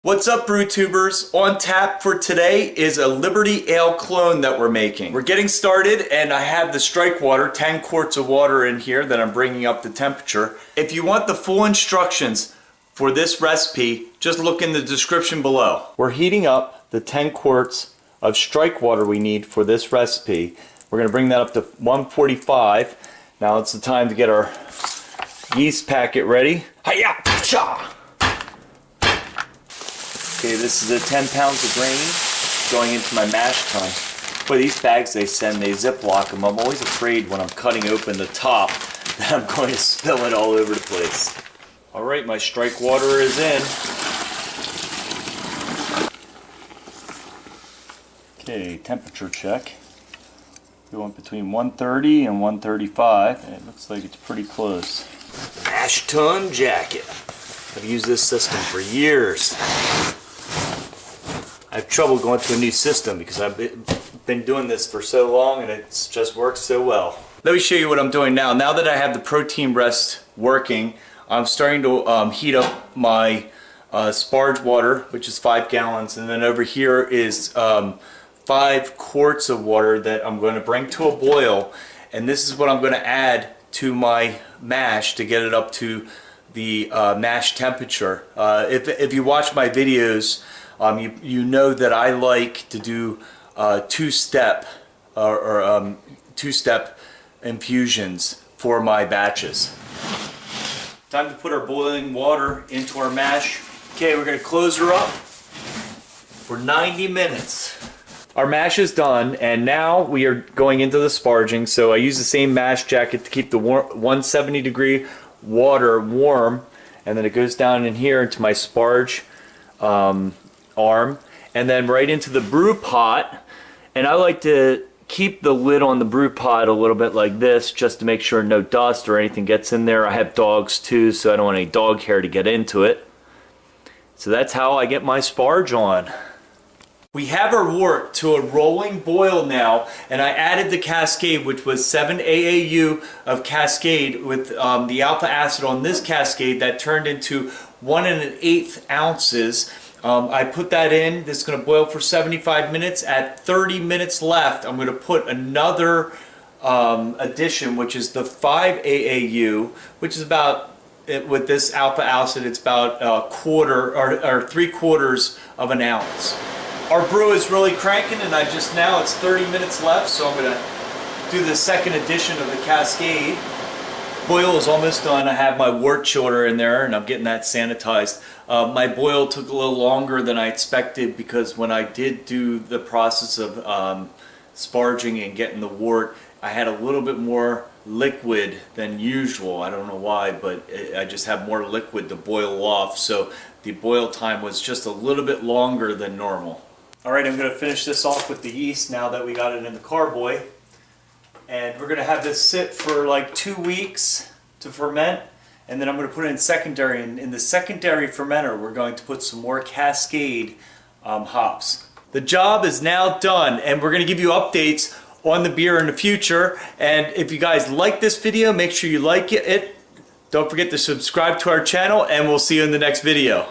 What's up, brew tubers? On tap for today is a Liberty Ale clone that we're making. We're getting started and I have the strike water, 10 quarts of water in here that I'm bringing up the temperature. If you want the full instructions for this recipe, just look in the description below. We're heating up the 10 quarts of strike water we need for this recipe. We're gonna bring that up to 145. Now it's the time to get our yeast packet ready. Hiya! Cha! Okay, this is 10 pounds of grain going into my mash tun. Boy, these bags they send, they Ziploc them. I'm always afraid when I'm cutting open the top that I'm going to spill it all over the place. Alright, my strike water is in. Okay, temperature check. Going between 130 and 135, and it looks like it's pretty close. Mash Tun jacket. I've used this system for years. I have trouble going to a new system because I've been doing this for so long and it's just worked so well. Let me show you what I'm doing now. Now that I have the protein rest working, I'm starting to heat up my Sparge water, which is 5 gallons, and then over here is 5 quarts of water that I'm going to bring to a boil, and this is what I'm going to add to my mash to get it up to the mash temperature. If you watch my videos, you know that I like to do two-step infusions for my batches. Time to put our boiling water into our mash. Okay, we're going to close her up for 90 minutes. Our mash is done, and now we are going into the sparging. So I use the same mash jacket to keep the 170 degree water warm, and then it goes down in here into my Sparge arm, and then right into the brew pot. And I like to keep the lid on the brew pot a little bit like this, just to make sure no dust or anything gets in there. I have dogs too, so I don't want any dog hair to get into it. So that's how I get my Sparge on. We have our wort to a rolling boil now, and I added the Cascade, which was 7 AAU of Cascade with the alpha acid on this Cascade that turned into 1 1/8 ounces. I put that in. This is going to boil for 75 minutes. At 30 minutes left, I'm going to put another addition, which is the 5 AAU, which is about, with this alpha acid, it's about a quarter or 3/4 of an ounce. Our brew is really cranking, and it's 30 minutes left, so I'm going to do the second addition of the Cascade. Boil is almost done. I have my wort chiller in there, and I'm getting that sanitized. My boil took a little longer than I expected because when I did do the process of sparging and getting the wort, I had a little bit more liquid than usual. I don't know why, but I just have more liquid to boil off, so the boil time was just a little bit longer than normal. Alright, I'm going to finish this off with the yeast now that we got it in the carboy. And we're going to have this sit for like 2 weeks to ferment. And then I'm going to put it in secondary. And in the secondary fermenter, we're going to put some more Cascade hops. The job is now done, and we're going to give you updates on the beer in the future. And if you guys like this video, make sure you like it. Don't forget to subscribe to our channel, and we'll see you in the next video.